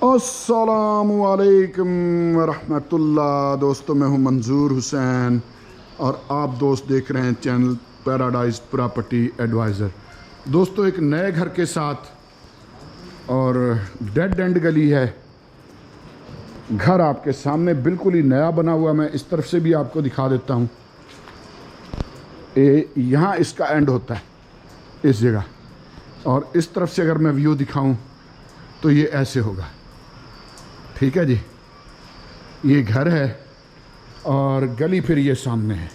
अस्सलामुअलैकुम वरहमतुल्लाह। दोस्तों, मैं हूं मंजूर हुसैन और आप दोस्त देख रहे हैं चैनल पैराडाइज प्रॉपर्टी एडवाइज़र। दोस्तों, एक नए घर के साथ और डेड एंड गली है। घर आपके सामने बिल्कुल ही नया बना हुआ। मैं इस तरफ से भी आपको दिखा देता हूं। यहाँ इसका एंड होता है इस जगह, और इस तरफ से अगर मैं व्यू दिखाऊं तो ये ऐसे होगा। ठीक है जी, ये घर है और गली फिर ये सामने है।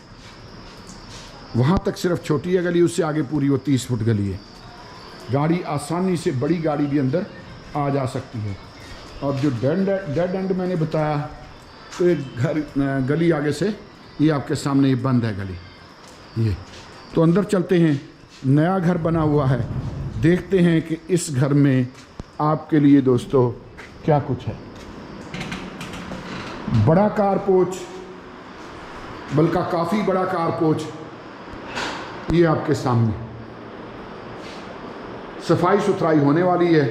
वहाँ तक सिर्फ छोटी है गली, उससे आगे पूरी वो 30 फुट गली है। गाड़ी आसानी से, बड़ी गाड़ी भी अंदर आ जा सकती है। और जो डेड एंड मैंने बताया, तो एक घर गली आगे से ये आपके सामने ये बंद है गली। ये तो अंदर चलते हैं। नया घर बना हुआ है, देखते हैं कि इस घर में आपके लिए दोस्तों क्या कुछ है। बड़ा कारपोच, बल्कि काफ़ी बड़ा कारपोच ये आपके सामने। सफाई सुथराई होने वाली है।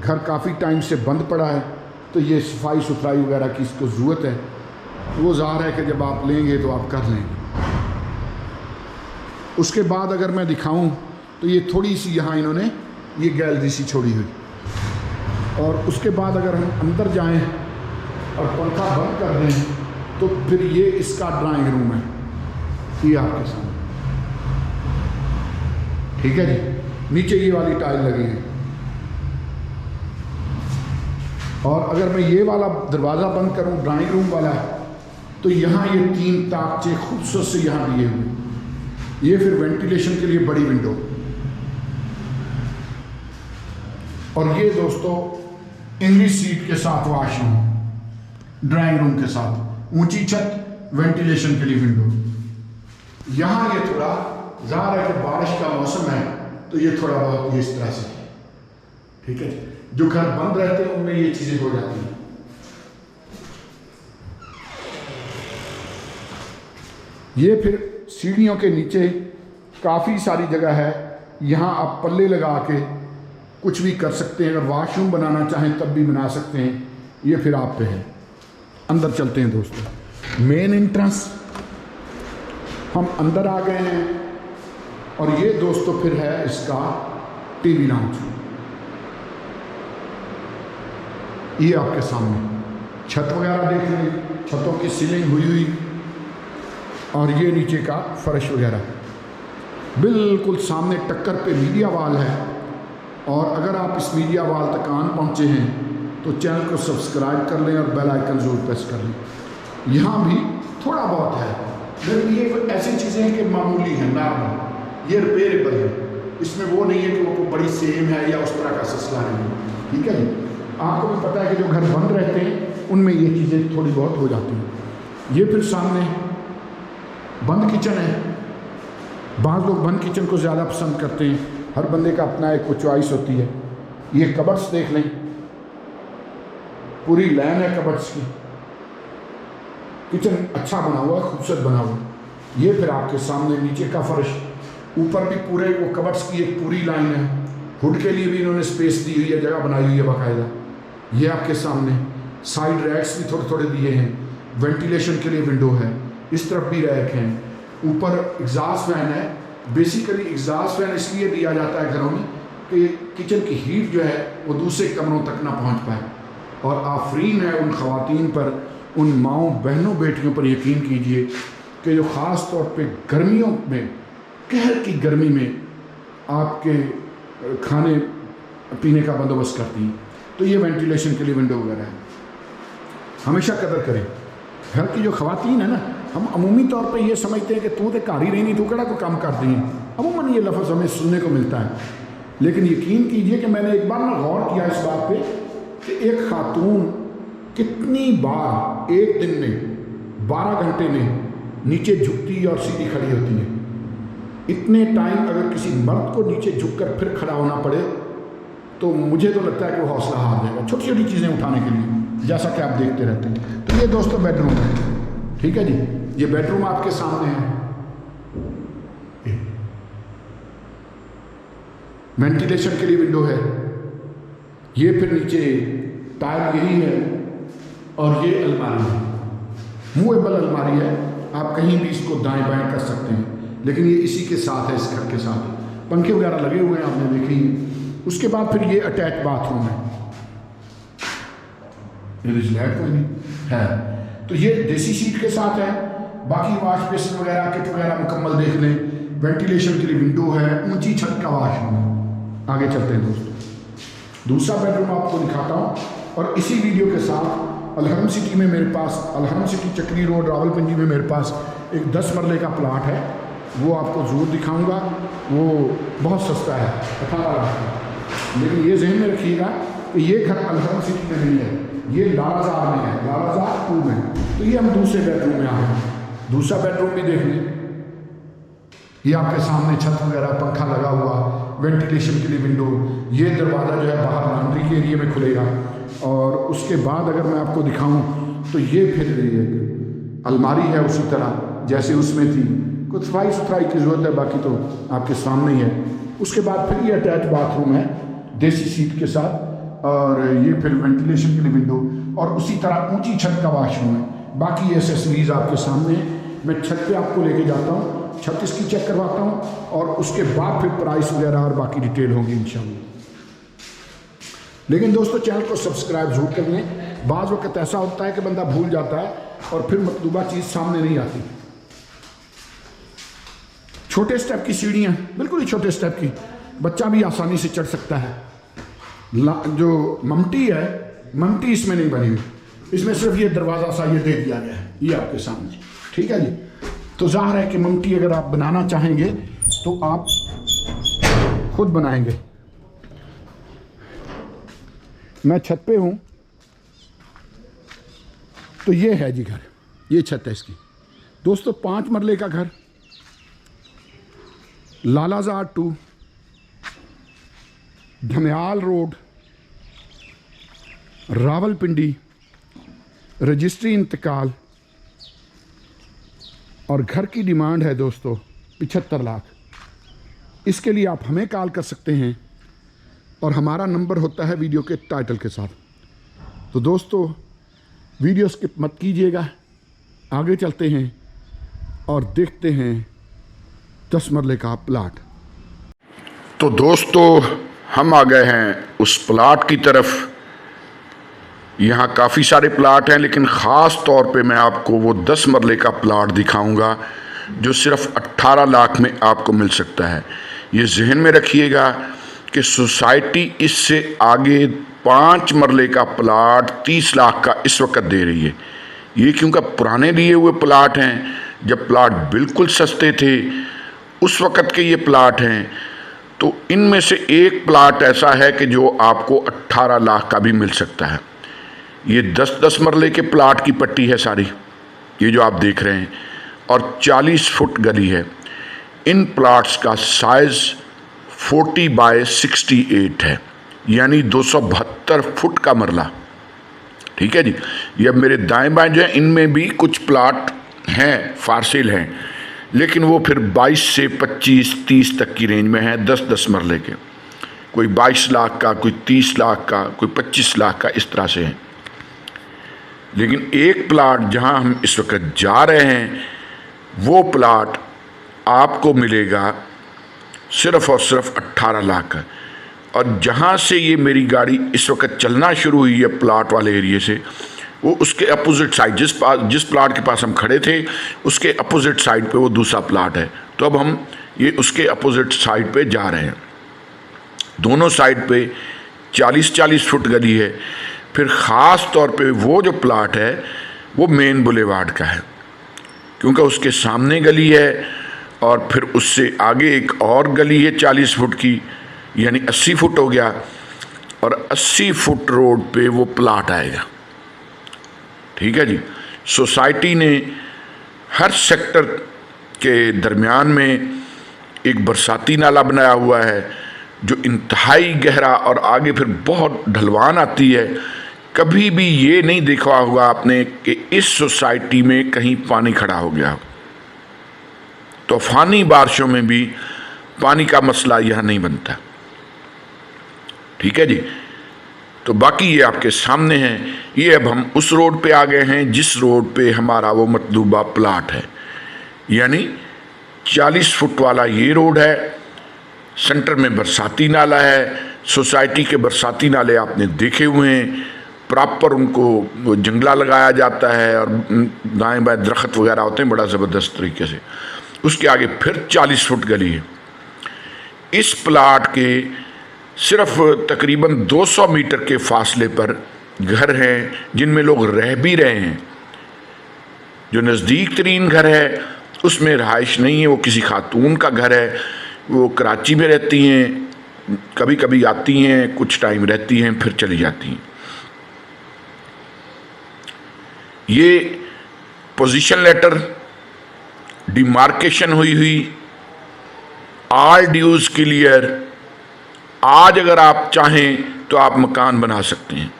घर काफ़ी टाइम से बंद पड़ा है, तो ये सफाई सुथराई वगैरह की इसको ज़रूरत है। वो ज़ाहिर है कि जब आप लेंगे तो आप कर लेंगे। उसके बाद अगर मैं दिखाऊं तो ये थोड़ी सी यहाँ इन्होंने ये गैलरी सी छोड़ी हुई, और उसके बाद अगर हम अंदर जाएं और पंखा बंद कर दें तो फिर ये इसका ड्राइंग रूम है, ये आपके सामने। ठीक है जी, नीचे ये वाली टाइल लगी है। और अगर मैं ये वाला दरवाज़ा बंद करूं, ड्राइंग रूम वाला, तो यहाँ ये 3 ताकचे खूबसूरत से यहाँ दिए हुए। ये फिर वेंटिलेशन के लिए बड़ी विंडो। और ये दोस्तों इंग्लिश सीट के साथ वॉशरूम, ड्राइंग रूम के साथ, ऊंची छत, वेंटिलेशन के लिए विंडो। यहाँ ये थोड़ा ज़ाहिर है कि बारिश का मौसम है, तो ये थोड़ा बहुत ये इस तरह से। ठीक है, जो घर बंद रहते हैं उनमें ये चीज़ें हो जाती हैं। ये फिर सीढ़ियों के नीचे काफ़ी सारी जगह है। यहाँ आप पल्ले लगा के कुछ भी कर सकते हैं। अगर वॉशरूम बनाना चाहें तब भी बना सकते हैं। ये फिर आप पे है। अंदर चलते हैं दोस्तों। मेन एंट्रेंस, हम अंदर आ गए हैं। और ये दोस्तों फिर है इसका टीवी लाउंज। ये आपके सामने छत वगैरह देख लें, छतों की सीलिंग हुई। और ये नीचे का फर्श वगैरह बिल्कुल सामने टक्कर पे मीडिया वॉल है। और अगर आप इस मीडिया वॉल तक आन पहुँचे हैं तो चैनल को सब्सक्राइब कर लें और बेल आइकन ज़रूर प्रेस कर लें। यहाँ भी थोड़ा बहुत है, लेकिन ये ऐसी चीज़ें हैं कि मामूली हैं, नॉर्मल, ये रिपेयरेबल है। इसमें वो नहीं है कि वो बड़ी सेम है या उस तरह का सिलसिला नहीं है। ठीक है जी, आपको भी पता है कि जो घर बंद रहते हैं उनमें ये चीज़ें थोड़ी बहुत हो जाती हैं। ये फिर सामने बंद किचन है। बाज़ लोग बंद किचन को ज़्यादा पसंद करते हैं। हर बंदे का अपना एक कोई चॉइस होती है। ये कबर्ड्स देख लें, पूरी लाइन है कबर्ड्स की। किचन अच्छा बना हुआ है, खूबसूरत बना हुआ। ये फिर आपके सामने नीचे का फर्श, ऊपर भी पूरे वो कबर्ड्स की एक पूरी लाइन है। हुड के लिए भी इन्होंने स्पेस दी हुई है, जगह बनाई हुई है बाकायदा। ये आपके सामने साइड रैक्स भी थोड़े थोड़े दिए हैं। वेंटिलेशन के लिए विंडो है। इस तरफ भी रैक हैं। ऊपर एग्जॉस्ट फैन है। बेसिकली एग्जॉस्ट फैन इसलिए दिया जाता है घरों में कि किचन की हीट जो है वो दूसरे कमरों तक ना पहुंच पाए। और आफरीन है उन ख़वातीन पर, उन माओं बहनों बेटियों पर यकीन कीजिए कि जो ख़ास तौर पे गर्मियों में, कहर की गर्मी में आपके खाने पीने का बंदोबस्त करती हैं। तो ये वेंटिलेशन के लिए विंडो वगैरह है। हमेशा कदर करें घर की जो ख़वातीन है ना। हम अमूमी तौर पे ये समझते हैं कि तू तो घर ही रही नहीं, तू कड़ा को काम कर दी है। अमूमन ये लफ्ज़ हमें सुनने को मिलता है, लेकिन यकीन कीजिए कि मैंने एक बार ना गौर किया इस बात पे कि एक खातून कितनी बार एक दिन में 12 घंटे में नीचे झुकती और सीधी खड़ी होती है। इतने टाइम अगर किसी मर्द को नीचे झुककर फिर खड़ा होना पड़े तो मुझे तो लगता है कि वो हौसला हार जाएगा छोटी छोटी चीज़ें उठाने के लिए, जैसा कि आप देखते रहते हैं। तो ये दोस्तों बेडरूम है। ठीक है जी, ये बेडरूम आपके सामने है। वेंटिलेशन के लिए विंडो है। ये फिर नीचे टाइल यही है और ये अलमारी है, मूवेबल अलमारी है, आप कहीं भी इसको दाएं बाएं कर सकते हैं, लेकिन ये इसी के साथ है, इस घर के साथ पंखे वगैरह लगे हुए हैं, आपने देखी। उसके बाद फिर ये अटैच बाथरूम है, लाइट कोई नहीं है, तो ये देसी सीट के साथ है। बाकी वॉश बेसिन वगैरह किट वगैरह मुकम्मल देख लें, वेंटिलेशन के लिए विंडो है, ऊंची छत का वॉशरूम है। आगे चलते हैं दोस्तों, दूसरा बेडरूम आपको दिखाता हूँ। और इसी वीडियो के साथ अलहरम सिटी में मेरे पास, अलहरम सिटी चक्री रोड रावलपिंडी में मेरे पास एक 10 मरले का प्लाट है, वो आपको ज़रूर दिखाऊंगा। वो बहुत सस्ता है, 18 लाख का। लेकिन ये जहन में रखिएगा कि ये घर अलहरम सिटी में नहीं है, ये लालाजार में है, लालाजार 2 में। तो ये हम दूसरे बेडरूम में आ गए, दूसरा बेडरूम भी देख लें। ये आपके सामने छत वगैरह, पंखा लगा हुआ, वेंटिलेशन के लिए विंडो, ये दरवाज़ा जो है बाहर लॉन्ड्री के एरिया में खुलेगा। और उसके बाद अगर मैं आपको दिखाऊं तो ये फिर अलमारी है उसी तरह जैसे उसमें थी, कुछ सफाई सुथराई की ज़रूरत है, बाकी तो आपके सामने ही है। उसके बाद फिर ये अटैच बाथरूम है देसी सीट के साथ, और ये फिर वेंटिलेशन के लिए विंडो, और उसी तरह ऊंची छत का वॉशरूम है। बाकी एसेसरीज आपके सामने है। मैं छत पे आपको लेके जाता हूँ, छत इसकी चेक करवाता हूँ, और उसके बाद फिर प्राइस वगैरह और बाकी डिटेल होगी इंशाल्लाह। लेकिन दोस्तों चैनल को सब्सक्राइब जरूर कर लें। बाज़ वक्त ऐसा होता है कि बंदा भूल जाता है और फिर मतलूबा चीज़ सामने नहीं आती। छोटे स्टेप की सीढ़ियाँ, बिल्कुल ही छोटे स्टेप की, बच्चा भी आसानी से चढ़ सकता है। जो ममटी है, ममटी इसमें नहीं बनी हुई, इसमें सिर्फ ये दरवाज़ा सा ये दे दिया गया है, ये आपके सामने, ठीक है जी। तो जाहिर है कि ममटी अगर आप बनाना चाहेंगे तो आप खुद बनाएंगे। मैं छत पे हूँ, तो ये है जी घर, ये छत है इसकी दोस्तों। 5 मरले का घर, लालाजार 2, धमयाल रोड, रावलपिंडी, रजिस्ट्री इंतकाल। और घर की डिमांड है दोस्तों 75 लाख। इसके लिए आप हमें कॉल कर सकते हैं, और हमारा नंबर होता है वीडियो के टाइटल के साथ। तो दोस्तों वीडियो स्किप मत कीजिएगा, आगे चलते हैं और देखते हैं 10 मरले का प्लाट। तो दोस्तों हम आ गए हैं उस प्लाट की तरफ। यहाँ काफ़ी सारे प्लाट हैं, लेकिन ख़ास तौर पे मैं आपको वो 10 मरले का प्लाट दिखाऊंगा जो सिर्फ 18 लाख में आपको मिल सकता है। ये जहन में रखिएगा कि सोसाइटी इससे आगे 5 मरले का प्लाट 30 लाख का इस वक्त दे रही है। ये क्योंकि पुराने लिए हुए प्लाट हैं, जब प्लाट बिल्कुल सस्ते थे उस वक़्त के ये प्लाट हैं। तो इनमें से एक प्लाट ऐसा है कि जो आपको 18 लाख का भी मिल सकता है। ये 10-10 मरले के प्लाट की पट्टी है सारी, ये जो आप देख रहे हैं, और 40 फुट गली है। इन प्लाट्स का साइज़ 40 बाय 68 है, यानी 272 फुट का मरला, ठीक है जी। ये अब मेरे दाएं बाएं जो है इनमें भी कुछ प्लाट हैं, फारसेल हैं, लेकिन वो फिर 22 से 25-30 तक की रेंज में है, 10-10 मरले के। कोई 22 लाख का, कोई 30 लाख का, कोई 25 लाख का, इस तरह से है। लेकिन एक प्लाट जहां हम इस वक्त जा रहे हैं, वो प्लाट आपको मिलेगा सिर्फ और सिर्फ 18 लाख का। और जहाँ से ये मेरी गाड़ी इस वक्त चलना शुरू हुई है प्लाट वाले एरिए से, वो उसके अपोजिट साइड, जिस प्लाट के पास हम खड़े थे उसके अपोजिट साइड पे वो दूसरा प्लाट है। तो अब हम ये उसके अपोजिट साइड पे जा रहे हैं। दोनों साइड पे 40-40 फुट गली है। फिर ख़ास तौर पे वो जो प्लाट है वो मेन बुलेवार्ड का है, क्योंकि उसके सामने गली है और फिर उससे आगे एक और गली है 40 फुट की, यानी 80 फुट हो गया, और 80 फुट रोड पे वो प्लाट आएगा, ठीक है जी। सोसाइटी ने हर सेक्टर के दरमियान में एक बरसाती नाला बनाया हुआ है जो इंतहाई गहरा, और आगे फिर बहुत ढलवान आती है। कभी भी ये नहीं देखा होगा आपने कि इस सोसाइटी में कहीं पानी खड़ा हो गया हो। तूफानी बारिशों में भी पानी का मसला यहाँ नहीं बनता, ठीक है जी। तो बाकी ये आपके सामने है। ये अब हम उस रोड पे आ गए हैं जिस रोड पे हमारा वो मतलूबा प्लाट है, यानी 40 फुट वाला ये रोड है। सेंटर में बरसाती नाला है। सोसाइटी के बरसाती नाले आपने देखे हुए हैं, प्रॉपर उनको जंगला लगाया जाता है और दाएं बाएं दरख्त वगैरह होते हैं बड़ा ज़बरदस्त तरीके से। उसके आगे फिर 40 फुट गली है। इस प्लाट के सिर्फ तकरीबन 200 मीटर के फासले पर घर हैं जिनमें लोग रह भी रहे हैं। जो नज़दीक तरीन घर है उसमें रहाइश नहीं है, वो किसी खातून का घर है, वो कराची में रहती हैं, कभी कभी आती हैं, कुछ टाइम रहती हैं, फिर चली जाती हैं। ये पोजीशन लेटर, डिमार्केशन हुई, ऑल ड्यूज क्लियर। आज अगर आप चाहें तो आप मकान बना सकते हैं।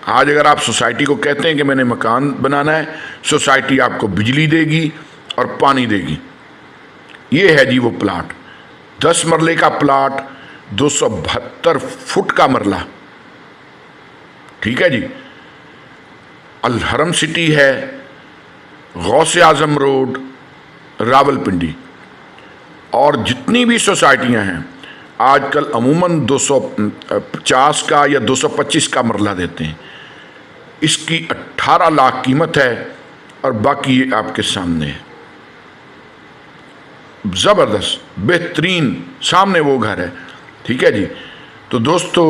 आज अगर आप सोसाइटी को कहते हैं कि मैंने मकान बनाना है, सोसाइटी आपको बिजली देगी और पानी देगी। ये है जी वो प्लाट, 10 मरले का प्लाट, 272 फुट का मरला। ठीक है जी। अल हरम सिटी है, गौसे आजम रोड, रावलपिंडी। और जितनी भी सोसाइटियां हैं आजकल अमूमन 250 का या 225 का मरला देते हैं। इसकी 18 लाख कीमत है और बाकी ये आपके सामने है। ज़बरदस्त बेहतरीन सामने वो घर है। ठीक है जी। तो दोस्तों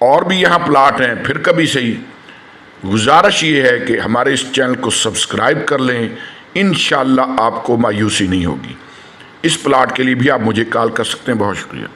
और भी यहाँ प्लाट हैं, फिर कभी सही। गुजारिश ये है कि हमारे इस चैनल को सब्सक्राइब कर लें, इंशाअल्लाह आपको मायूसी नहीं होगी। इस प्लाट के लिए भी आप मुझे कॉल कर सकते हैं। बहुत शुक्रिया।